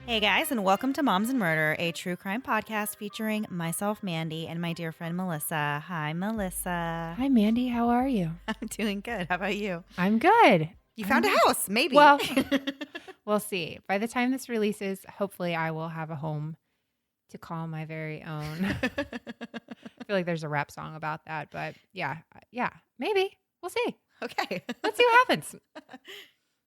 Hey guys, and welcome to Moms and Murder, a true crime podcast featuring myself, Mandy, and my dear friend Melissa. Hi, Melissa. Hi, Mandy. How are you? I'm doing good. How about you? I'm good. You found a house, maybe. Well, we'll see. By the time this releases, hopefully I will have a home to call my very own. I feel like there's a rap song about that, but yeah, maybe. We'll see. Okay. Let's see what happens.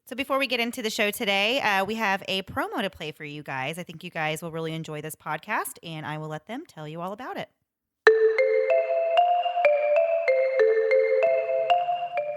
So before we get into the show today, we have a promo to play for you guys. I think you guys will really enjoy this podcast, and I will let them tell you all about it.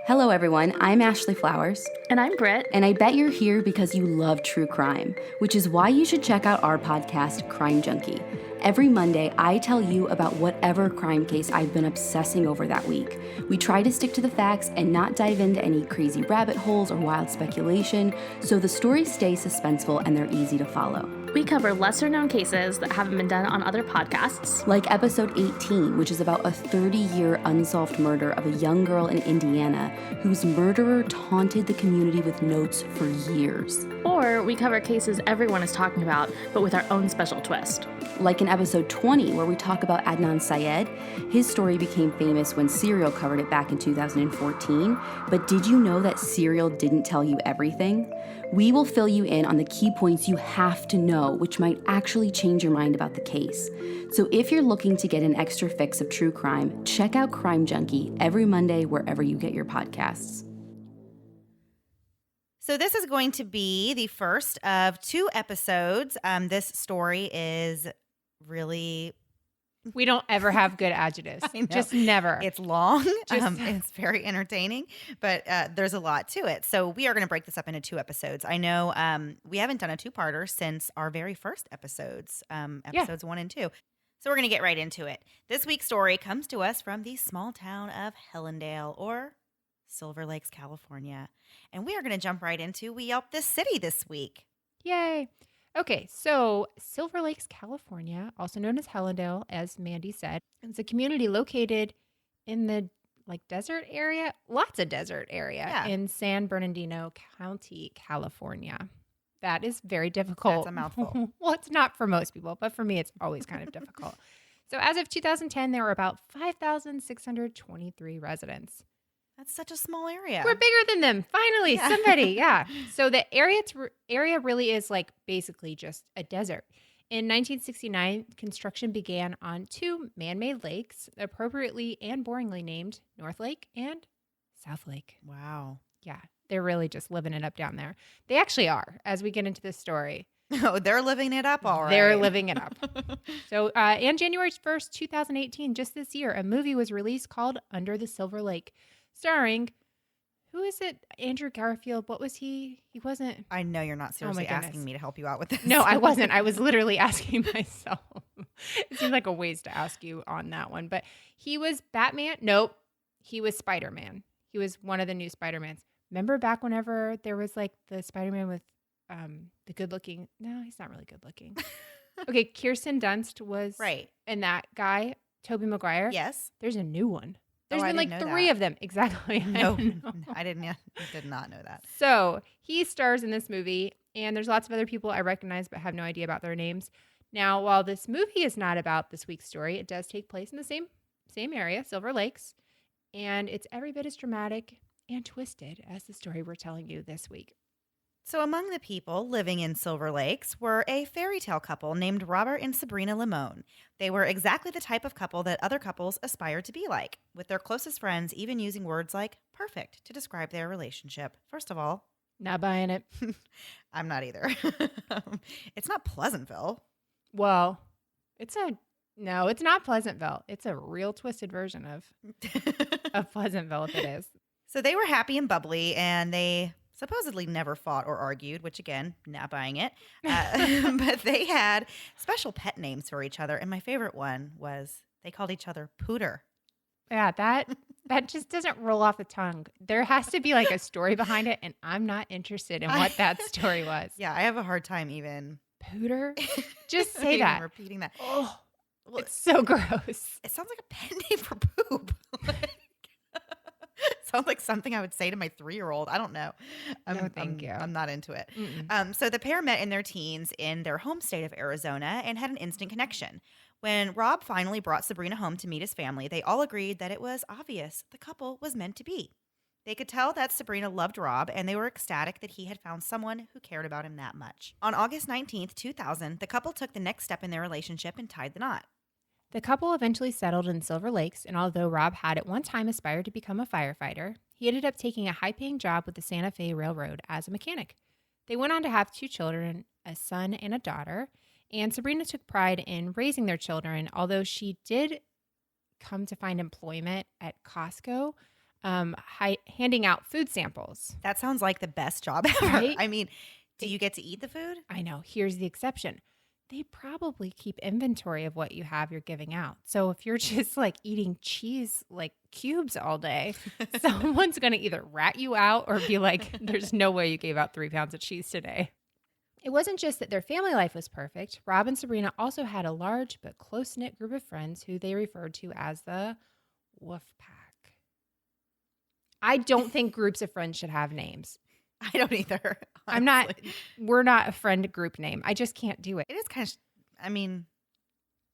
Hello, everyone. I'm Ashley Flowers. And I'm Britt. And I bet you're here because you love true crime, which is why you should check out our podcast, Crime Junkie. Every Monday, I tell you about whatever crime case I've been obsessing over that week. We try to stick to the facts and not dive into any crazy rabbit holes or wild speculation, so the stories stay suspenseful and they're easy to follow. We cover lesser-known cases that haven't been done on other podcasts. Like episode 18, which is about a 30-year unsolved murder of a young girl in Indiana whose murderer taunted the community with notes for years. Or we cover cases everyone is talking about, but with our own special twist. Like in episode 20, where we talk about Adnan Syed. His story became famous when Serial covered it back in 2014. But did you know that Serial didn't tell you everything? We will fill you in on the key points you have to know, which might actually change your mind about the case. So if you're looking to get an extra fix of true crime, check out Crime Junkie every Monday wherever you get your podcasts. So this is going to be the first of 2 episodes. This story is really... We don't ever have good adjectives. Just never. It's long. It's very entertaining, but there's a lot to it. So we are going to break this up into 2 episodes. I know we haven't done a 2-parter since our very first episodes, episodes 1 and 2. So we're going to get right into it. This week's story comes to us from the small town of Hellendale, or Silver Lakes, California. And we are going to jump right into We Yelp This City this week. Yay. Okay, so Silver Lakes, California, also known as Hellendale, as Mandy said, it's a community located in the desert area, lots of desert area in San Bernardino County, California. That is very difficult. That's a mouthful. Well, it's not for most people, but for me, it's always kind of difficult. So as of 2010, there were about 5,623 residents. That's such a small area. We're bigger than them. Finally, somebody. Yeah. So the area really is basically just a desert. In 1969, construction began on 2 man-made lakes, appropriately and boringly named North Lake and South Lake. Wow. Yeah. They're really just living it up down there. They actually are, as we get into this story. Oh, they're living it up, all right. They're living it up. So, and January 1st, 2018, just this year, a movie was released called Under the Silver Lake, starring, who is it? Andrew Garfield. What was he? He wasn't. I know you're not seriously asking me to help you out with this. No, I wasn't. I was literally asking myself. It seems like a waste to ask you on that one. But he was Batman. Nope. He was Spider-Man. He was one of the new Spider-Mans. Remember back whenever there was the Spider-Man with the good-looking. No, he's not really good-looking. Okay, Kirsten Dunst was. Right. And that guy, Tobey Maguire. Yes. There's a new one. There's been 3 that. of them. Exactly. No, I did not know that. So he stars in this movie, and there's lots of other people I recognize but have no idea about their names. Now, while this movie is not about this week's story, it does take place in the same area, Silver Lakes, and it's every bit as dramatic and twisted as the story we're telling you this week. So among the people living in Silver Lakes were a fairy tale couple named Robert and Sabrina Limon. They were exactly the type of couple that other couples aspire to be like, with their closest friends even using words like perfect to describe their relationship. First of all, not buying it. I'm not either. It's not Pleasantville. Well, no, it's not Pleasantville. It's a real twisted version of Pleasantville if it is. So they were happy and bubbly, and they supposedly never fought or argued, which again, not buying it. But they had special pet names for each other. And my favorite one was they called each other Pooter. Yeah, that just doesn't roll off the tongue. There has to be a story behind it. And I'm not interested in what that story was. Yeah, I have a hard time even. Pooter? Just say that. Repeating that. Oh, it's so gross. It sounds like a pet name for poop. sounds like something I would say to my 3-year-old. I don't know. No, thank you. I'm not into it. Mm-mm. So the pair met in their teens in their home state of Arizona and had an instant connection. When Rob finally brought Sabrina home to meet his family, they all agreed that it was obvious the couple was meant to be. They could tell that Sabrina loved Rob, and they were ecstatic that he had found someone who cared about him that much. On August 19th, 2000, the couple took the next step in their relationship and tied the knot. The couple eventually settled in Silver Lakes, and although Rob had at one time aspired to become a firefighter, he ended up taking a high-paying job with the Santa Fe Railroad as a mechanic. They went on to have 2 children, a son and a daughter, and Sabrina took pride in raising their children, although she did come to find employment at Costco, handing out food samples. That sounds like the best job ever. Right? I mean, do you get to eat the food? I know. Here's the exception. They probably keep inventory of what you have you're giving out. So if you're just like eating cheese like cubes all day, someone's going to either rat you out or be like, there's no way you gave out 3 pounds of cheese today. It wasn't just that their family life was perfect. Rob and Sabrina also had a large but close-knit group of friends who they referred to as the Wolf Pack. I don't think groups of friends should have names. I don't either. Honestly. We're not a friend group name. I just can't do it. It is kind of, I mean,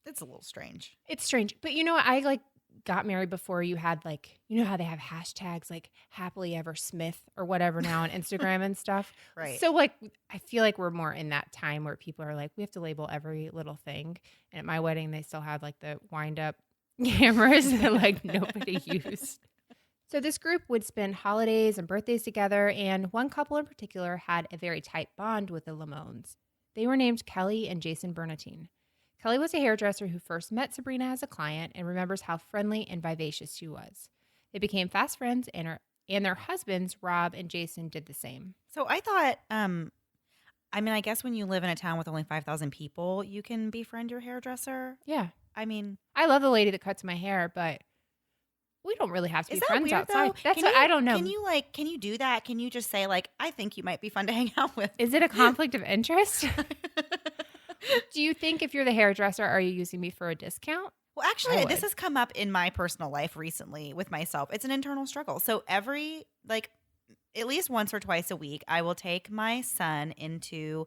it's a little strange. It's strange. But you know what? I like got married before you had like, you know how they have hashtags like happily ever Smith or whatever now on Instagram and stuff. Right. So like, I feel like we're more in that time where people are like, we have to label every little thing. And at my wedding, they still had like the wind up cameras that like nobody used. So this group would spend holidays and birthdays together, and one couple in particular had a very tight bond with the Limons. They were named Kelly and Jason Bernatine. Kelly was a hairdresser who first met Sabrina as a client and remembers how friendly and vivacious she was. They became fast friends, and their husbands, Rob and Jason, did the same. So I thought, I mean, I guess when you live in a town with only 5,000 people, you can befriend your hairdresser. Yeah. I mean, I love the lady that cuts my hair, but we don't really have to be is that friends weird, outside. though? That's what I don't know. Can you do that? Can you just say like, I think you might be fun to hang out with? Is it a conflict of interest? Do you think if you're the hairdresser, are you using me for a discount? Well, actually, this has come up in my personal life recently with myself. It's an internal struggle. So at least once or twice a week, I will take my son into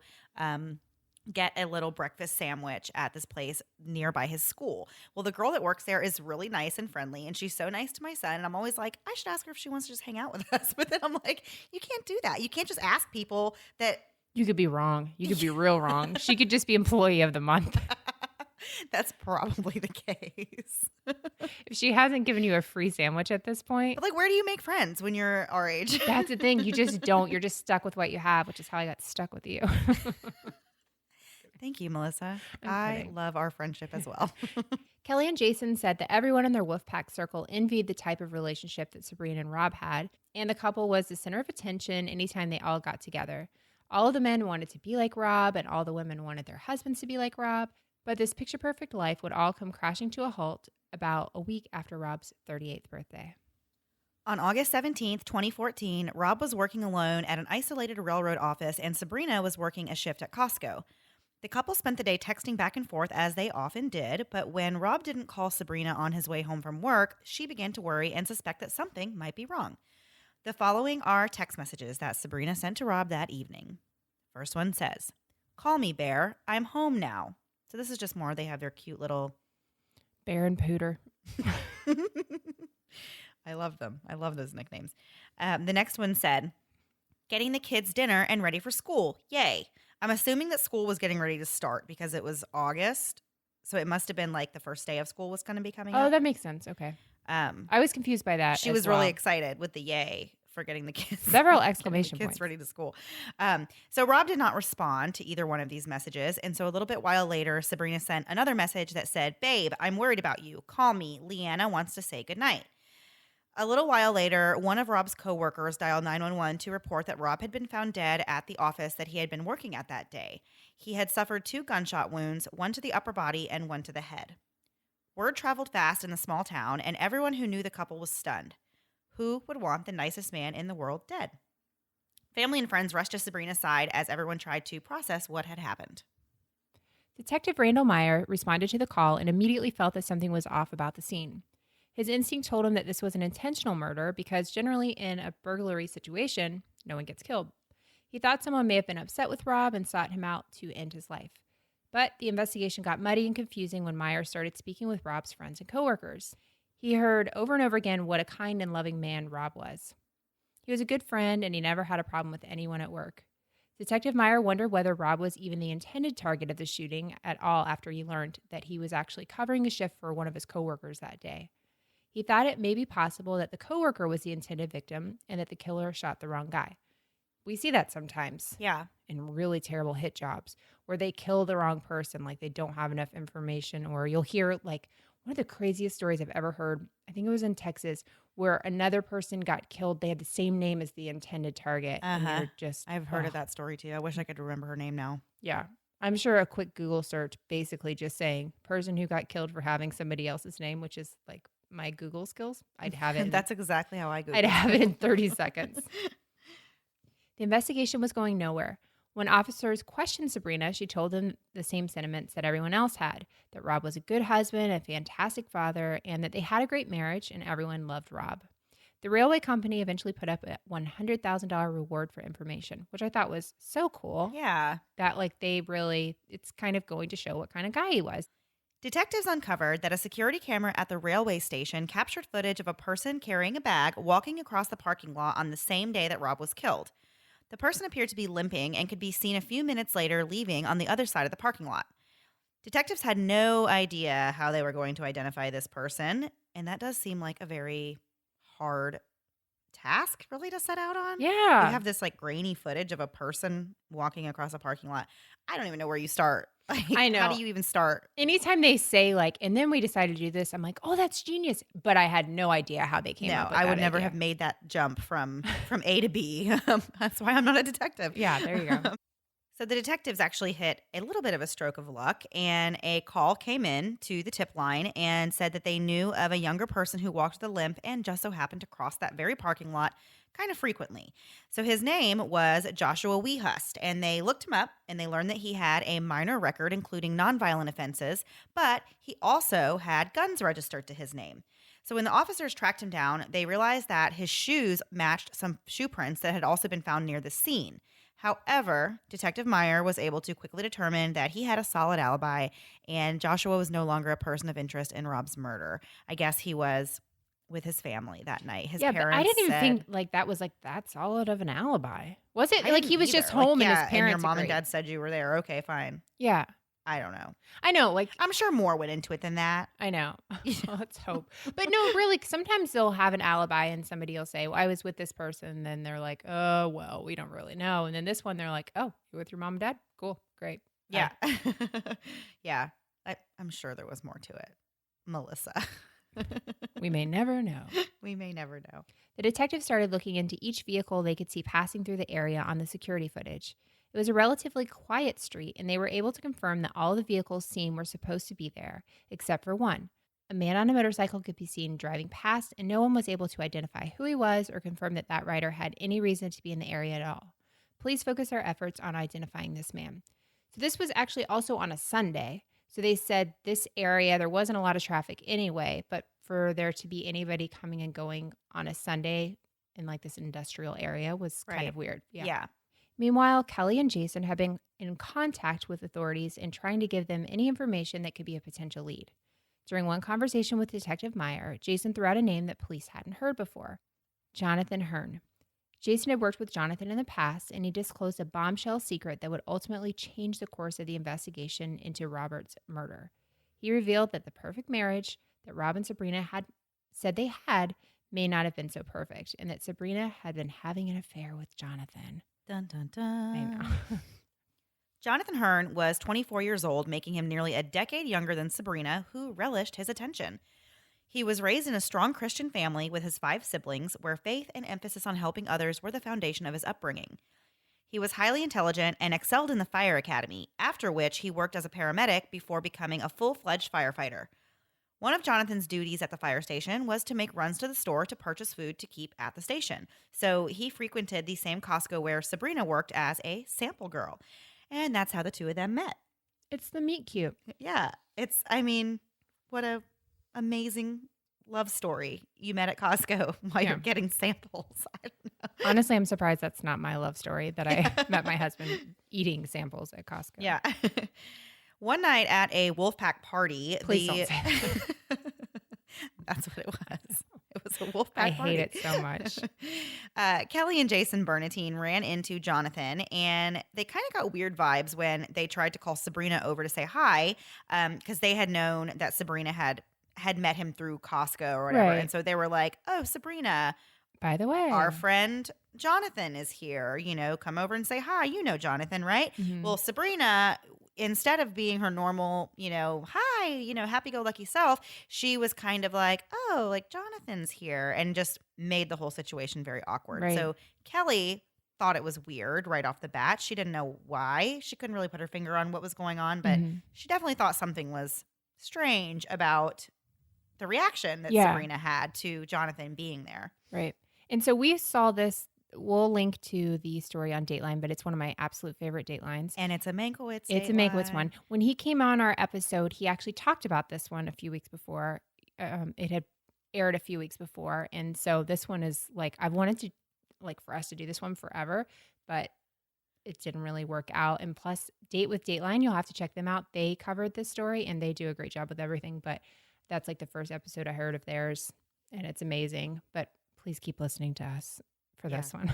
get a little breakfast sandwich at this place nearby his school. Well, the girl that works there is really nice and friendly, and she's so nice to my son. And I'm always like, I should ask her if she wants to just hang out with us. But then I'm like, you can't do that. You can't just ask people that. You could be wrong. You could be real wrong. She could just be employee of the month. That's probably the case. If she hasn't given you a free sandwich at this point. But like, where do you make friends when you're our age? That's the thing. You just don't. You're just stuck with what you have, which is how I got stuck with you. Thank you, Melissa. I'm I kidding. love our friendship as well. Kelly and Jason said that everyone in their Wolfpack circle envied the type of relationship that Sabrina and Rob had, and the couple was the center of attention anytime they all got together. All of the men wanted to be like Rob, and all the women wanted their husbands to be like Rob, but this picture-perfect life would all come crashing to a halt about a week after Rob's 38th birthday. On August 17th, 2014, Rob was working alone at an isolated railroad office, and Sabrina was working a shift at Costco. The couple spent the day texting back and forth as they often did, but when Rob didn't call Sabrina on his way home from work, she began to worry and suspect that something might be wrong. The following are text messages that Sabrina sent to Rob that evening. First one says, "Call me, Bear. I'm home now." So this is just more. They have their cute little... Bear and Pooter. I love them. I love those nicknames. The next one said, "Getting the kids dinner and ready for school. Yay." I'm assuming that school was getting ready to start because it was August. So it must have been like the first day of school was going to be coming up. Oh, that makes sense. Okay. I was confused by that. She was really excited with the yay for getting the kids. Several exclamation kids points. ready to school. So Rob did not respond to either one of these messages. And so a little bit while later, Sabrina sent another message that said, "Babe, I'm worried about you. Call me. Leanna wants to say goodnight." A little while later, one of Rob's coworkers dialed 911 to report that Rob had been found dead at the office that he had been working at that day. He had suffered 2 gunshot wounds, one to the upper body and one to the head. Word traveled fast in the small town, and everyone who knew the couple was stunned. Who would want the nicest man in the world dead? Family and friends rushed to Sabrina's side as everyone tried to process what had happened. Detective Randall Meyer responded to the call and immediately felt that something was off about the scene. His instinct told him that this was an intentional murder because generally in a burglary situation, no one gets killed. He thought someone may have been upset with Rob and sought him out to end his life. But the investigation got muddy and confusing when Meyer started speaking with Rob's friends and coworkers. He heard over and over again what a kind and loving man Rob was. He was a good friend, and he never had a problem with anyone at work. Detective Meyer wondered whether Rob was even the intended target of the shooting at all after he learned that he was actually covering a shift for one of his coworkers that day. He thought it may be possible that the coworker was the intended victim and that the killer shot the wrong guy. We see that sometimes. Yeah. In really terrible hit jobs where they kill the wrong person, like they don't have enough information, or you'll hear like one of the craziest stories I've ever heard. I think it was in Texas where another person got killed. They had the same name as the intended target. And they're just, I've heard of that story too. I wish I could remember her name now. Yeah. I'm sure a quick Google search basically just saying person who got killed for having somebody else's name, which is like my Google skills. I'd have it. That's exactly how I Google. I'd have it in 30 seconds. The investigation was going nowhere. When officers questioned Sabrina, she told them the same sentiments that everyone else had, that Rob was a good husband, a fantastic father, and that they had a great marriage and everyone loved Rob. The railway company eventually put up a $100,000 reward for information, which I thought was so cool. Yeah. That like it's kind of going to show what kind of guy he was. Detectives uncovered that a security camera at the railway station captured footage of a person carrying a bag walking across the parking lot on the same day that Rob was killed. The person appeared to be limping and could be seen a few minutes later leaving on the other side of the parking lot. Detectives had no idea how they were going to identify this person, and that does seem like a very hard task really to set out on. Yeah. You have this like grainy footage of a person walking across a parking lot. I don't even know where you start. Like, I know. How do you even start? Anytime they say like, and then we decided to do this, I'm like, oh, that's genius. But I had no idea how they came up with I would that never idea. have made that jump from A to B. That's why I'm not a detective. Yeah, there you go. So the detectives actually hit a little bit of a stroke of luck, and a call came in to the tip line and said that they knew of a younger person who walked with a limp and just so happened to cross that very parking lot kind of frequently. So his name was Joshua Wehust, and they looked him up and they learned that he had a minor record including nonviolent offenses, but he also had guns registered to his name. So when the officers tracked him down, they realized that his shoes matched some shoe prints that had also been found near the scene. However, Detective Meyer was able to quickly determine that he had a solid alibi and Joshua was no longer a person of interest in Rob's murder. I guess he was with his family that night. His parents but I didn't even said, think like that was like that solid of an alibi. Was it? I Like didn't he was just either. Like, home and yeah, his parents and your mom agreed. and dad said you were there. Okay, fine. Yeah. I don't know. I know. Like, I'm sure more went into it than that. I know. Let's hope. But no, really, sometimes they'll have an alibi and somebody will say, well, I was with this person. And then they're like, oh, well, we don't really know. And then this one, they're like, oh, you're with your mom and dad? Cool. Great. Yeah. Yeah. I'm sure there was more to it. Melissa. We may never know. We may never know. The detectives started looking into each vehicle they could see passing through the area on the security footage. It was a relatively quiet street, and they were able to confirm that all the vehicles seen were supposed to be there, except for one. A man on a motorcycle could be seen driving past, and no one was able to identify who he was or confirm that that rider had any reason to be in the area at all. Police focused their efforts on identifying this man. So this was actually also on a Sunday. So they said this area, there wasn't a lot of traffic anyway, but for there to be anybody coming and going on a Sunday in like this industrial area was kind of weird. Yeah. Meanwhile, Kelly and Jason have been in contact with authorities and trying to give them any information that could be a potential lead. During one conversation with Detective Meyer, Jason threw out a name that police hadn't heard before, Jonathan Hearn. Jason had worked with Jonathan in the past, and he disclosed a bombshell secret that would ultimately change the course of the investigation into Robert's murder. He revealed that the perfect marriage that Rob and Sabrina had said they had may not have been so perfect, and that Sabrina had been having an affair with Jonathan. Dun, dun, dun. I know. Jonathan Hearn was 24 years old, making him nearly a decade younger than Sabrina, who relished his attention. He was raised in a strong Christian family with his 5 siblings, where faith and emphasis on helping others were the foundation of his upbringing. He was highly intelligent and excelled in the fire academy, after which he worked as a paramedic before becoming a full-fledged firefighter. One of Jonathan's duties at the fire station was to make runs to the store to purchase food to keep at the station. So he frequented the same Costco where Sabrina worked as a sample girl. And that's how the two of them met. It's the meet cute. Yeah. What a amazing love story you met at Costco while you're getting samples. I don't know. Honestly, I'm surprised that's not my love story that I met my husband eating samples at Costco. Yeah. One night at a Wolfpack party, Please don't say that. That's what it was. It was a Wolfpack I party. hate it so much. Kelly and Jason Bernatine ran into Jonathan, and they kind of got weird vibes when they tried to call Sabrina over to say hi, because they had known that Sabrina had met him through Costco or whatever. Right. And so they were like, oh, Sabrina, By the way, our friend Jonathan is here. Come over and say hi. You know Jonathan, right? Mhm. Well, Sabrina, instead of being her normal, hi, happy-go-lucky self, she was kind of like, oh, like Jonathan's here, and just made the whole situation very awkward. Right. So Kelly thought it was weird right off the bat. She didn't know why. She couldn't really put her finger on what was going on, but Mhm. she definitely thought something was strange about the reaction that Yeah. Sabrina had to Jonathan being there. Right. And so we saw this. We'll link to the story on Dateline, but it's one of my absolute favorite Datelines. And it's a Mankiewicz. It's a Mankiewicz one. When he came on our episode, he actually talked about this one a few weeks before. It had aired a few weeks before. And so this one is like, I've wanted to, like, for us to do this one forever, but it didn't really work out. And plus, Date with Dateline, you'll have to check them out. They covered this story and they do a great job with everything. But that's like the first episode I heard of theirs, and it's amazing. But please keep listening to us for this one.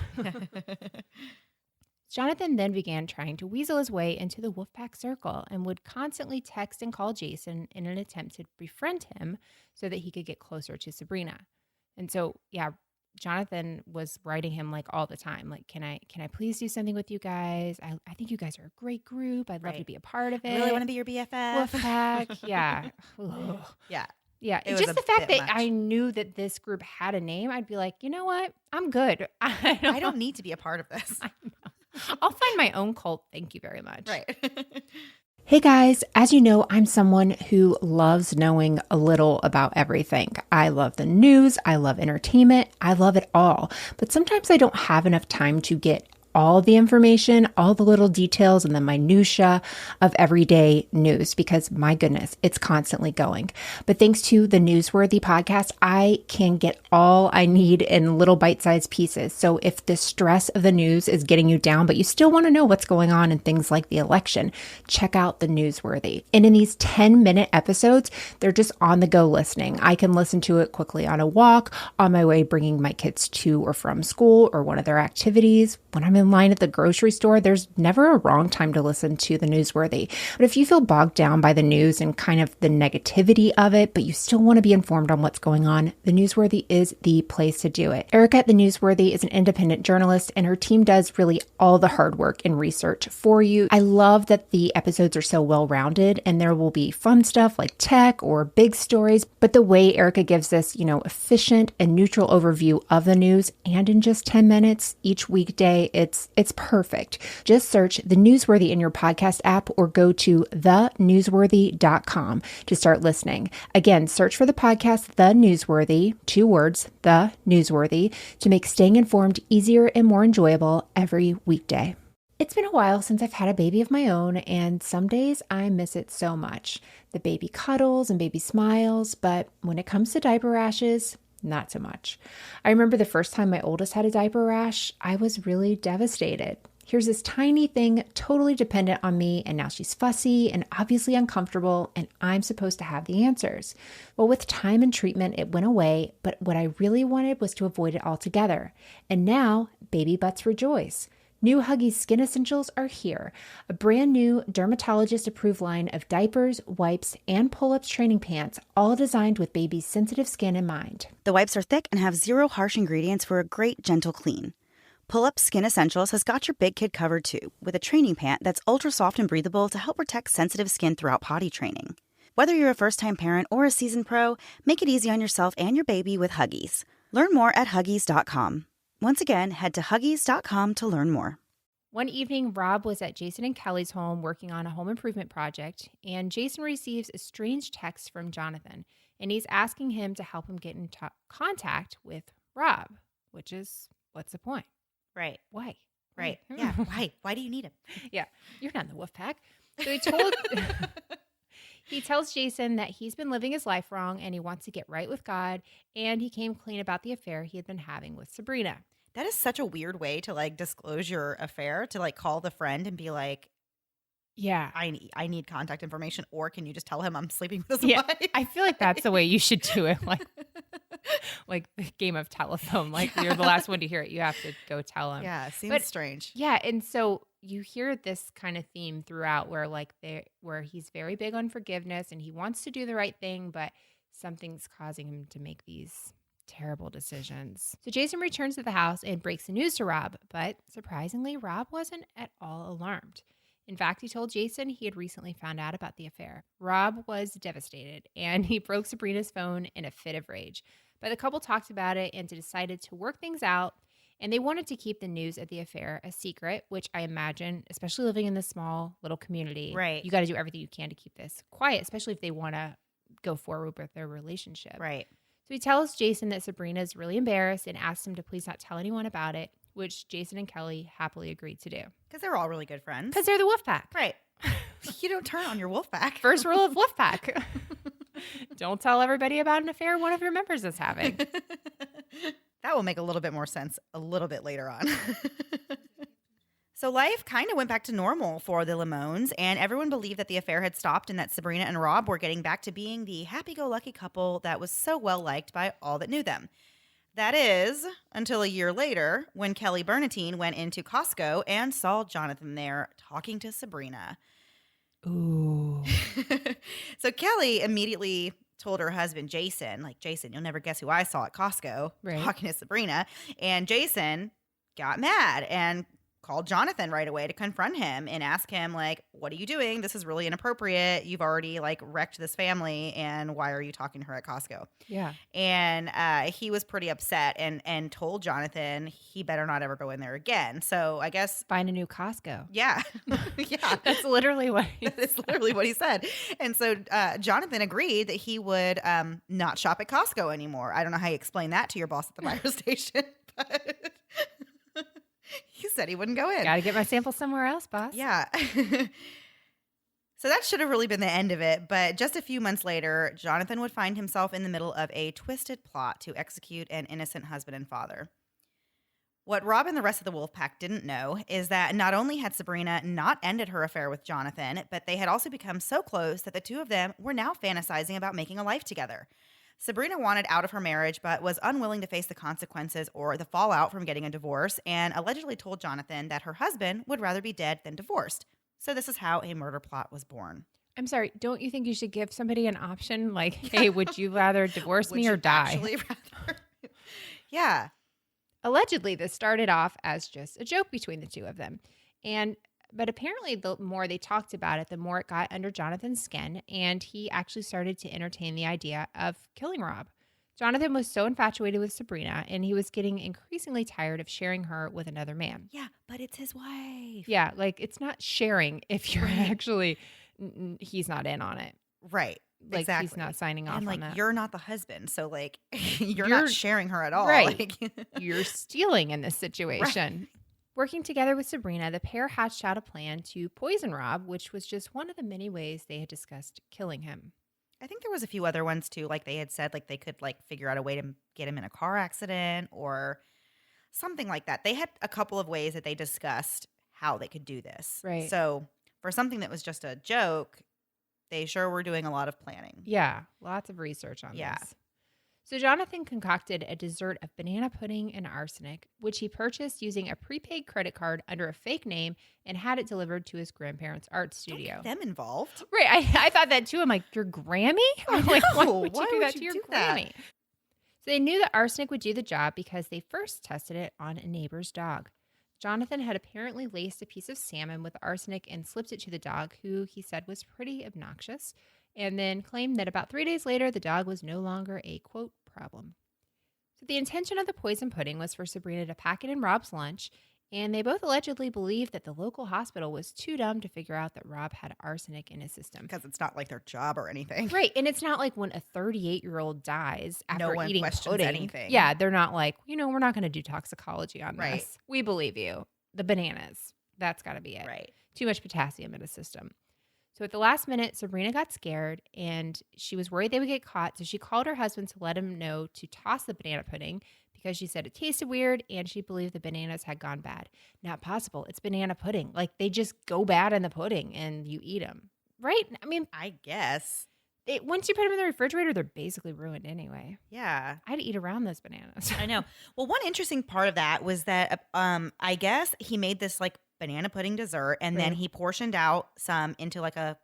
Jonathan then began trying to weasel his way into the Wolfpack circle and would constantly text and call Jason in an attempt to befriend him so that he could get closer to Sabrina. And so, Jonathan was writing him like all the time, like, can I please do something with you guys? I think you guys are a great group. I'd love to be a part of it. I really want to be your BFF. Wolfpack. Yeah. Ugh. Yeah. Yeah, It was just a the fact bit that much. I knew that this group had a name, I'd be like, you know what? I'm good. I don't need to be a part of this. I know. I'll find my own cult. Thank you very much. Right. Hey guys, as you know, I'm someone who loves knowing a little about everything. I love the news. I love entertainment. I love it all. But sometimes I don't have enough time to get all the information, all the little details and the minutia of everyday news because my goodness, it's constantly going. But thanks to the Newsworthy podcast, I can get all I need in little bite-sized pieces. So if the stress of the news is getting you down, but you still want to know what's going on in things like the election, check out the Newsworthy. And in these 10-minute episodes, they're just on the go listening. I can listen to it quickly on a walk, on my way bringing my kids to or from school or one of their activities. When I'm in line at the grocery store, there's never a wrong time to listen to the Newsworthy. But if you feel bogged down by the news and kind of the negativity of it, but you still want to be informed on what's going on, the Newsworthy is the place to do it. Erica at the Newsworthy is an independent journalist, and her team does really all the hard work and research for you. I love that the episodes are so well-rounded, and there will be fun stuff like tech or big stories, but the way Erica gives this, efficient and neutral overview of the news, and in just 10 minutes each weekday, it's perfect. Just search The Newsworthy in your podcast app or go to thenewsworthy.com to start listening. Again, search for the podcast The Newsworthy, 2 words, The Newsworthy, to make staying informed easier and more enjoyable every weekday. It's been a while since I've had a baby of my own, and some days I miss it so much. The baby cuddles and baby smiles, but when it comes to diaper rashes, not so much. I remember the first time my oldest had a diaper rash, I was really devastated. Here's this tiny thing totally dependent on me, and now she's fussy and obviously uncomfortable, and I'm supposed to have the answers. Well, with time and treatment, it went away, but what I really wanted was to avoid it altogether. And now, baby butts rejoice. New Huggies Skin Essentials are here, a brand new dermatologist-approved line of diapers, wipes, and pull-ups training pants, all designed with baby's sensitive skin in mind. The wipes are thick and have 0 harsh ingredients for a great, gentle clean. Pull-Up Skin Essentials has got your big kid covered too, with a training pant that's ultra soft and breathable to help protect sensitive skin throughout potty training. Whether you're a first-time parent or a seasoned pro, make it easy on yourself and your baby with Huggies. Learn more at Huggies.com. Once again, head to Huggies.com to learn more. One evening, Rob was at Jason and Kelly's home working on a home improvement project, and Jason receives a strange text from Jonathan, and he's asking him to help him get in contact with Rob, which is, what's the point? Right. Why? Right. Yeah. Why? Why do you need him? Yeah. You're not in the wolf pack. So He tells Jason that he's been living his life wrong and he wants to get right with God, and he came clean about the affair he had been having with Sabrina. That is such a weird way to like disclose your affair, to like call the friend and be like, Yeah. I need contact information, or can you just tell him I'm sleeping with his Yeah. wife? I feel like that's the way you should do it. Like the game of telephone. Like you're the last one to hear it. You have to go tell him. Yeah, seems But- strange. Yeah, and so you hear this kind of theme throughout where he's very big on forgiveness and he wants to do the right thing, but something's causing him to make these terrible decisions. So Jason returns to the house and breaks the news to Rob, but surprisingly, Rob wasn't at all alarmed. In fact, he told Jason he had recently found out about the affair. Rob was devastated, and he broke Sabrina's phone in a fit of rage. But the couple talked about it and decided to work things out, and they wanted to keep the news of the affair a secret, which I imagine, especially living in this small little community, Right. you got to do everything you can to keep this quiet, especially if they want to go forward with their relationship. Right. So he tells Jason that Sabrina is really embarrassed and asks him to please not tell anyone about it, which Jason and Kelly happily agreed to do. Because they're all really good friends. Because they're the wolf pack. Right. You don't turn on your wolf pack. First rule of wolf pack. Don't tell everybody about an affair one of your members is having. That will make a little bit more sense a little bit later on. So life kind of went back to normal for the Limons, and everyone believed that the affair had stopped and that Sabrina and Rob were getting back to being the happy-go-lucky couple that was so well liked by all that knew them. That is, until a year later, when Kelly Bernatine went into Costco and saw Jonathan there talking to Sabrina. Ooh. So Kelly immediately told her husband, Jason, Jason, you'll never guess who I saw at Costco Right. talking to Sabrina. And Jason got mad and called Jonathan right away to confront him and ask him, what are you doing? This is really inappropriate. You've already, wrecked this family, and why are you talking to her at Costco? Yeah. And he was pretty upset and told Jonathan he better not ever go in there again. So I guess, Find a new Costco. yeah. Yeah. That's literally what he That's literally what he said. And so Jonathan agreed that he would not shop at Costco anymore. I don't know how you explain that to your boss at the fire station, but he said he wouldn't go in. Got to get my sample somewhere else, boss. Yeah. So that should have really been the end of it. But just a few months later, Jonathan would find himself in the middle of a twisted plot to execute an innocent husband and father. What Rob and the rest of the wolf pack didn't know is that not only had Sabrina not ended her affair with Jonathan, but they had also become so close that the two of them were now fantasizing about making a life together. Sabrina wanted out of her marriage, but was unwilling to face the consequences or the fallout from getting a divorce, and allegedly told Jonathan that her husband would rather be dead than divorced. So this is how a murder plot was born. I'm sorry. Don't you think you should give somebody an option? Hey, would you rather divorce Would me you or die? actually rather? Yeah. Allegedly, this started off as just a joke between the two of them. But apparently, the more they talked about it, the more it got under Jonathan's skin, and he actually started to entertain the idea of killing Rob. Jonathan was so infatuated with Sabrina, and he was getting increasingly tired of sharing her with another man. Yeah, but it's his wife. Yeah, it's not sharing if you're Right. actually, he's not in on it. Right. Like, exactly. he's not signing off And on that. you're not the husband, so you're You're- not sharing her at all. Right. You're stealing in this situation. Working together with Sabrina, the pair hatched out a plan to poison Rob, which was just one of the many ways they had discussed killing him. I think there was a few other ones too. They had said they could figure out a way to get him in a car accident or something like that. They had a couple of ways that they discussed how they could do this. Right. So for something that was just a joke, they sure were doing a lot of planning. Yeah, lots of research on Yeah. this. So Jonathan concocted a dessert of banana pudding and arsenic, which he purchased using a prepaid credit card under a fake name and had it delivered to his grandparents' art Don't studio. get them involved. Right. I thought that too. I'm like, your Grammy? I'm like, why know. would you Why do would that you to your do that? Grammy? So they knew that arsenic would do the job because they first tested it on a neighbor's dog. Jonathan had apparently laced a piece of salmon with arsenic and slipped it to the dog, who he said was pretty obnoxious, and then claimed that about 3 days later, the dog was no longer a, quote, problem. So the intention of the poison pudding was for Sabrina to pack it in Rob's lunch, and they both allegedly believed that the local hospital was too dumb to figure out that Rob had arsenic in his system. Because it's not their job or anything. Right, and it's not like when a 38-year-old dies after one eating questions pudding. anything. Yeah, they're not like, we're not going to do toxicology on Right. this. We believe you. The bananas, that's got to be it. Right. Too much potassium in his system. So at the last minute, Sabrina got scared and she was worried they would get caught. So she called her husband to let him know to toss the banana pudding because she said it tasted weird and she believed the bananas had gone bad. Not possible. It's banana pudding. Like they just go bad in the pudding and you eat them. Right? I mean, I guess. Once you put them in the refrigerator, they're basically ruined anyway. Yeah. I'd eat around those bananas. I know. Well, one interesting part of that was that I guess he made this like banana pudding dessert and then he portioned out some into like a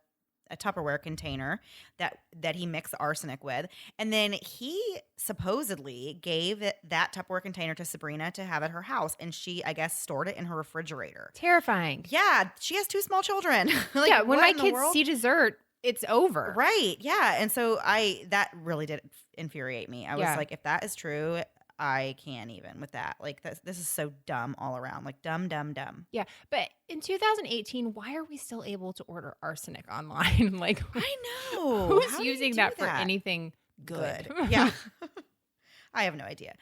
Tupperware container that he mixed arsenic with. And then he supposedly gave that Tupperware container to Sabrina to have at her house. And she, I guess, stored it in her refrigerator. Terrifying. Yeah. She has 2 small children. Like, yeah. When what my in the kids world? see dessert, it's over. Right. Yeah. And so that really did infuriate me. I was Yeah. like, if that is true, I can't even with that. Like this is so dumb all around. Like dumb. Yeah. But in 2018, why are we still able to order arsenic online? Like, I know. who's How do you using do that for anything good? Yeah. I have no idea.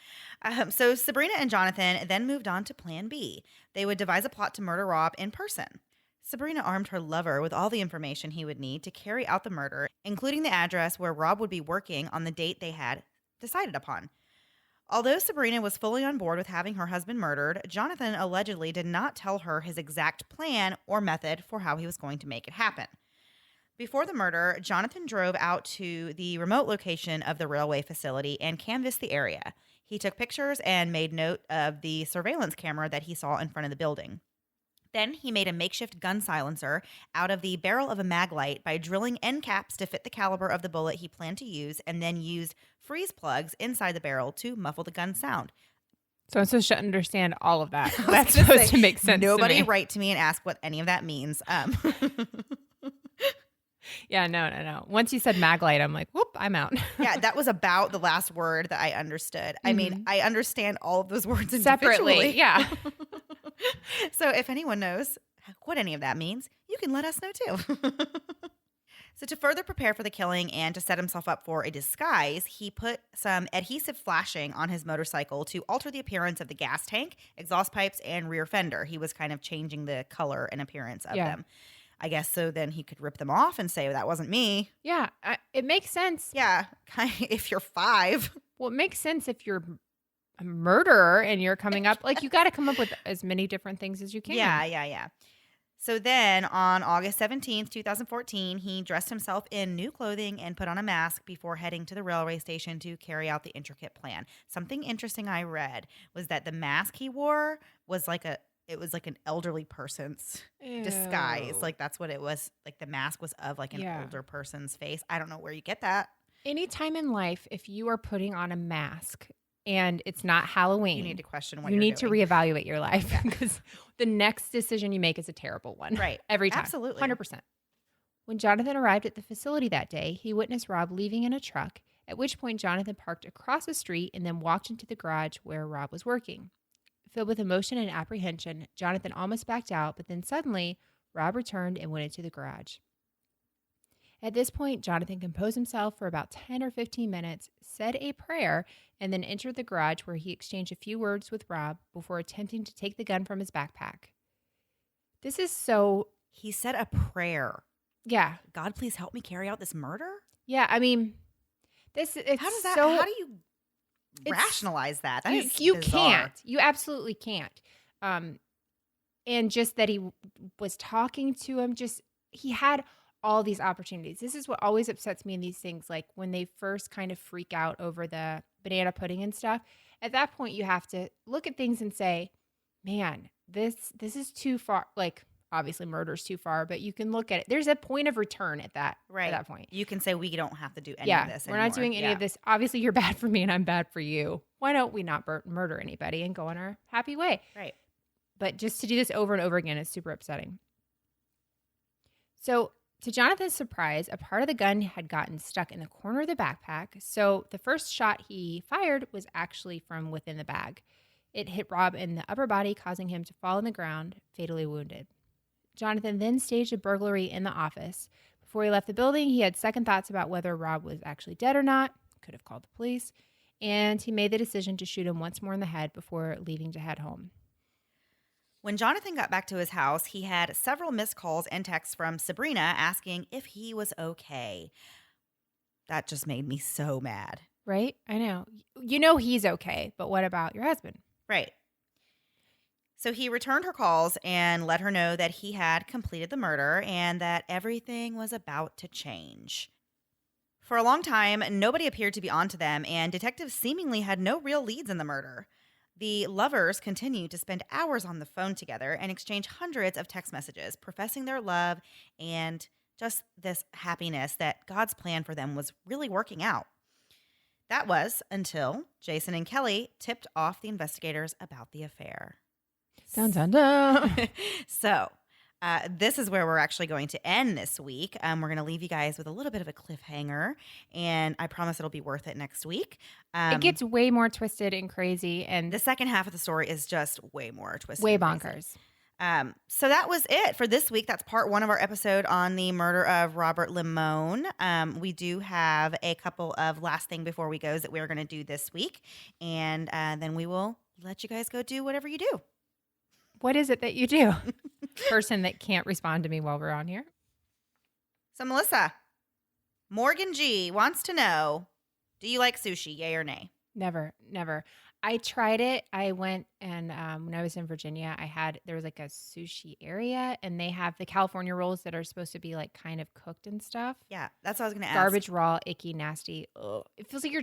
So Sabrina and Jonathan then moved on to plan B. They would devise a plot to murder Rob in person. Sabrina armed her lover with all the information he would need to carry out the murder, including the address where Rob would be working on the date they had decided upon. Although Sabrina was fully on board with having her husband murdered, Jonathan allegedly did not tell her his exact plan or method for how he was going to make it happen. Before the murder, Jonathan drove out to the remote location of the railway facility and canvassed the area. He took pictures and made note of the surveillance camera that he saw in front of the building. Then he made a makeshift gun silencer out of the barrel of a maglite by drilling end caps to fit the caliber of the bullet he planned to use, and then used freeze plugs inside the barrel to muffle the gun sound. So I'm supposed to understand all of that. That's supposed to make sense. Nobody to me. write to me and ask what any of that means. Yeah, no. Once you said maglite, I'm like, whoop, I'm out. Yeah, that was about the last word that I understood. I mean, I understand all of those words Separately. individually. Yeah. So if anyone knows what any of that means, you can let us know too. So to further prepare for the killing and to set himself up for a disguise, he put some adhesive flashing on his motorcycle to alter the appearance of the gas tank, exhaust pipes, and rear fender. He was kind of changing the color and appearance of them. I guess so then he could rip them off and say, that wasn't me. Yeah, it makes sense. Yeah, if you're 5. Well, it makes sense if you're a murderer and you're coming up. Like, you got to come up with as many different things as you can. Yeah. So then on August 17th, 2014, he dressed himself in new clothing and put on a mask before heading to the railway station to carry out the intricate plan. Something interesting I read was that the mask he wore was like an elderly person's disguise. Like that's what it was. Like the mask was of like an older person's face. I don't know where you get that. Anytime in life, if you are putting on a mask and it's not Halloween, you need to question what you you're need doing. to reevaluate your life because the next decision you make is a terrible one. Right. Every time. Absolutely. 100%. When Jonathan arrived at the facility that day, he witnessed Rob leaving in a truck, at which point Jonathan parked across the street and then walked into the garage where Rob was working. Filled with emotion and apprehension, Jonathan almost backed out, but then suddenly, Rob returned and went into the garage. At this point, Jonathan composed himself for about 10 or 15 minutes, said a prayer, and then entered the garage where he exchanged a few words with Rob before attempting to take the gun from his backpack. This is so... He said a prayer. Yeah. God, please help me carry out this murder? Yeah, I mean, it's how do you rationalize that? That is you bizarre. can't. You absolutely can't. And just that he was talking to him, he had all these opportunities. This is what always upsets me in these things, like when they first kind of freak out over the banana pudding and stuff. At that point, you have to look at things and say, man, this is too far. Like, obviously murder's too far, but you can look at it. There's a point of return at that point. You can say we don't have to do any of this anymore. We're not doing any of this. Obviously, you're bad for me and I'm bad for you. Why don't we not murder anybody and go on our happy way? Right. But just to do this over and over again is super upsetting. So to Jonathan's surprise, a part of the gun had gotten stuck in the corner of the backpack. So the first shot he fired was actually from within the bag. It hit Rob in the upper body, causing him to fall on the ground, fatally wounded. Jonathan then staged a burglary in the office. Before he left the building, he had second thoughts about whether Rob was actually dead or not, could have called the police, and he made the decision to shoot him once more in the head before leaving to head home. When Jonathan got back to his house, he had several missed calls and texts from Sabrina asking if he was okay. That just made me so mad. Right? I know. You know he's okay, but what about your husband? Right. So he returned her calls and let her know that he had completed the murder and that everything was about to change. For a long time, nobody appeared to be onto them, and detectives seemingly had no real leads in the murder. The lovers continued to spend hours on the phone together and exchange hundreds of text messages, professing their love and just this happiness that God's plan for them was really working out. That was until Jason and Kelly tipped off the investigators about the affair. Dun, dun, dun. So, this is where we're actually going to end this week. We're going to leave you guys with a little bit of a cliffhanger, and I promise it'll be worth it next week. It gets way more twisted and crazy, and The second half of the story is just way more twisted. way and crazy. bonkers. So that was it for this week. That's part 1 of our episode on the murder of Robert Limon. We do have a couple of last thing before we go that we're going to do this week, and then we will let you guys go do whatever you do. What is it that you do? Person that can't respond to me while we're on here. So, Melissa, Morgan G wants to know, do you like sushi, yay or nay? Never. I tried it. I went and when I was in Virginia, there was like a sushi area, and they have the California rolls that are supposed to be like kind of cooked and stuff. Yeah, that's what I was going to ask. Garbage, raw, icky, nasty. Ugh. It feels like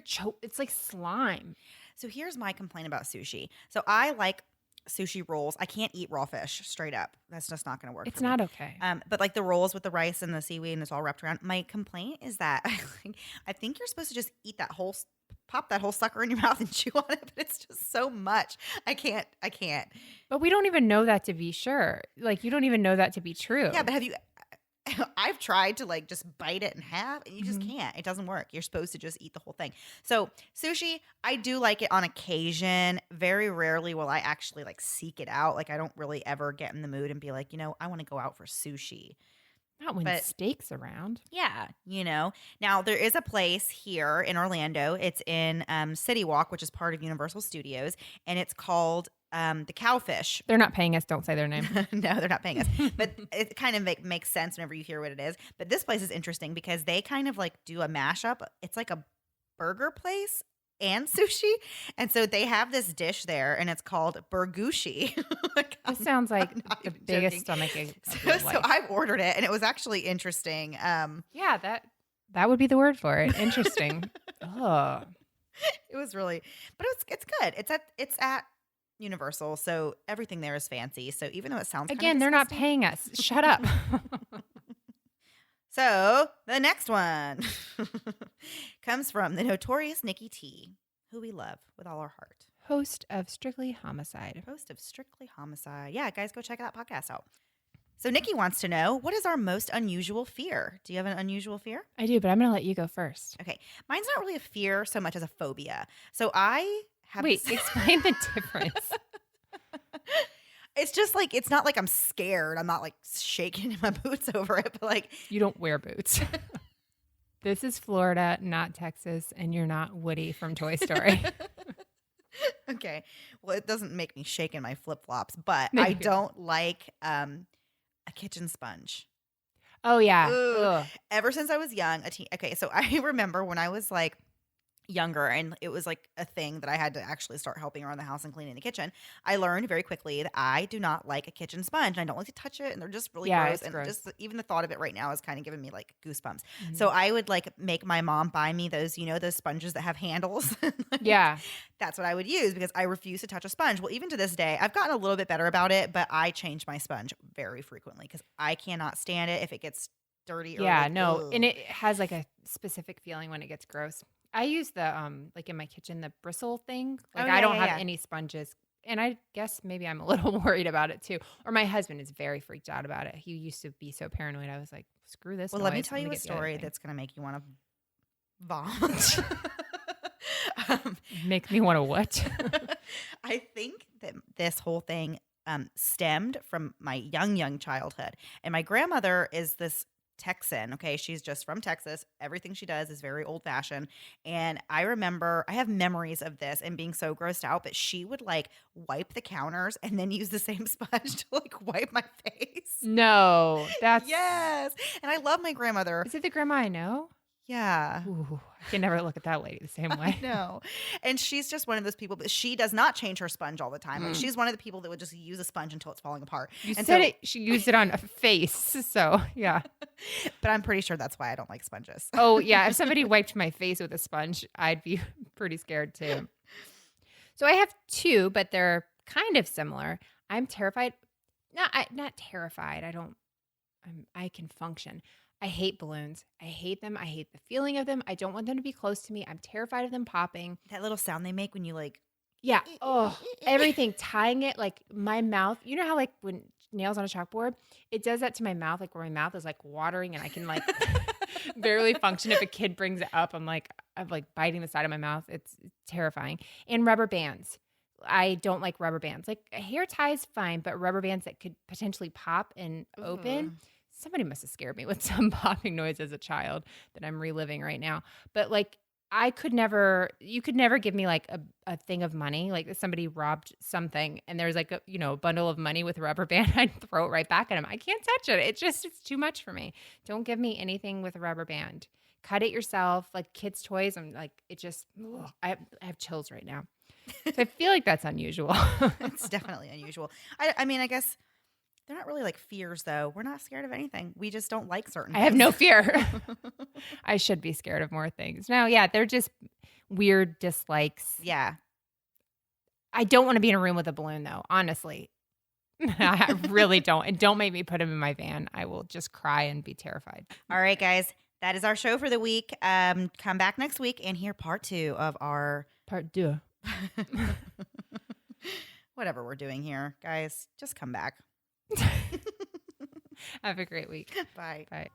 it's like slime. So here's my complaint about sushi. So I like sushi rolls. I can't eat raw fish straight up. That's just not going to work. It's for me. not okay. But like the rolls with the rice and the seaweed and it's all wrapped around. My complaint is that I think you're supposed to just eat pop that whole sucker in your mouth and chew on it, but it's just so much. I can't. But we don't even know that to be sure. Like, you don't even know that to be true. Yeah, but I've tried to like just bite it in half and you just can't. It doesn't work. You're supposed to just eat the whole thing. So sushi, I do like it on occasion. Very rarely will I actually like seek it out. Like I don't really ever get in the mood and be like, I want to go out for sushi. Not when steak's around. Yeah, Now, there is a place here in Orlando. It's in City Walk, which is part of Universal Studios, and it's called the Cowfish. They're not paying us. Don't say their name. No, they're not paying us. But it kind of makes sense whenever you hear what it is. But this place is interesting because they kind of like do a mashup. It's like a burger place and sushi. And so they have this dish there, and it's called burgushi. This sounds like the biggest stomach ache of your life. So I ordered it, and it was actually interesting. Yeah, that would be the word for it. Interesting. Oh, it was really, but it's good. It's at Universal, so everything there is fancy. So even though it sounds again, they're not paying us. Shut up. So the next one comes from the notorious Nikki T, who we love with all our heart. Host of Strictly Homicide. Yeah, guys, go check that podcast out. So Nikki wants to know, what is our most unusual fear? Do you have an unusual fear? I do, but I'm going to let you go first. Okay. Mine's not really a fear so much as a phobia. So I have... Wait, explain the difference. It's just like, it's not like I'm scared. I'm not like shaking in my boots over it, but like... You don't wear boots. This is Florida, not Texas, and you're not Woody from Toy Story. Okay. Well, it doesn't make me shake in my flip-flops, but I don't like a kitchen sponge. Oh, yeah. Ugh. Ever since I was young, okay, so I remember when I was like younger and it was like a thing that I had to actually start helping around the house and cleaning the kitchen. I learned very quickly that I do not like a kitchen sponge. And I don't like to touch it, and they're just really gross. And just even the thought of it right now is kind of giving me like goosebumps. Mm-hmm. So I would like make my mom buy me those, those sponges that have handles. Yeah. That's what I would use because I refuse to touch a sponge. Well, even to this day, I've gotten a little bit better about it, but I change my sponge very frequently because I cannot stand it if it gets dirty. Or yeah, like, no. ugh. And it has like a specific feeling when it gets gross. I use the like in my kitchen, the bristle thing. Like I don't have any sponges. And I guess maybe I'm a little worried about it too. Or my husband is very freaked out about it. He used to be so paranoid. I was like, screw this. Well, let me tell you a story that's going to make you want to vomit. Make me want to what? I think that this whole thing stemmed from my young childhood. And my grandmother is this Texan. Okay. She's just from Texas. Everything she does is very old fashioned. And I remember I have memories of this and being so grossed out, but she would like wipe the counters and then use the same sponge to like wipe my face. No, that's Yes. And I love my grandmother. Is it the grandma I know? Yeah. Ooh, I can never look at that lady the same way. No. And she's just one of those people, but she does not change her sponge all the time. Like she's one of the people that would just use a sponge until it's falling apart. You and said she used it on a face. So, yeah. But I'm pretty sure that's why I don't like sponges. Oh, yeah. If somebody wiped my face with a sponge, I'd be pretty scared too. So I have two, but they're kind of similar. I'm terrified. Not terrified. I can function. I hate balloons. I hate them. I hate the feeling of them. I don't want them to be close to me. I'm terrified of them popping. That little sound they make when you like. Yeah. Oh, everything. Tying it, like my mouth. You know how like when nails on a chalkboard, it does that to my mouth, like where my mouth is like watering and I can like barely function. If a kid brings it up, I'm like biting the side of my mouth. It's terrifying. And rubber bands. I don't like rubber bands. Like a hair tie is fine, but rubber bands that could potentially pop and open. Somebody must have scared me with some popping noise as a child that I'm reliving right now. But like you could never give me like a thing of money. Like if somebody robbed something and there's like a bundle of money with a rubber band, I'd throw it right back at them. I can't touch it. It's too much for me. Don't give me anything with a rubber band. Cut it yourself, like kids' toys. I'm like, I have chills right now. So I feel like that's unusual. It's definitely unusual. I mean, I guess they're not really like fears, though. We're not scared of anything. We just don't like certain things. I have no fear. I should be scared of more things. No, yeah, they're just weird dislikes. Yeah. I don't want to be in a room with a balloon, though, honestly. I really don't. And don't make me put him in my van. I will just cry and be terrified. All right, guys. That is our show for the week. Come back next week and hear part 2 of our... Part 2. Whatever we're doing here, guys. Just come back. Have a great week. Bye. Bye.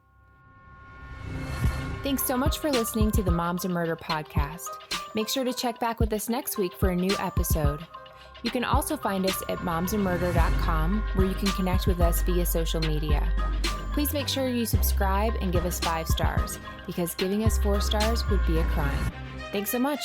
Thanks so much for listening to the Moms and Murder podcast. Make sure to check back with us next week for a new episode. You can also find us at momsandmurder.com, where you can connect with us via social media. Please make sure you subscribe and give us 5 stars, because giving us 4 stars would be a crime. Thanks so much.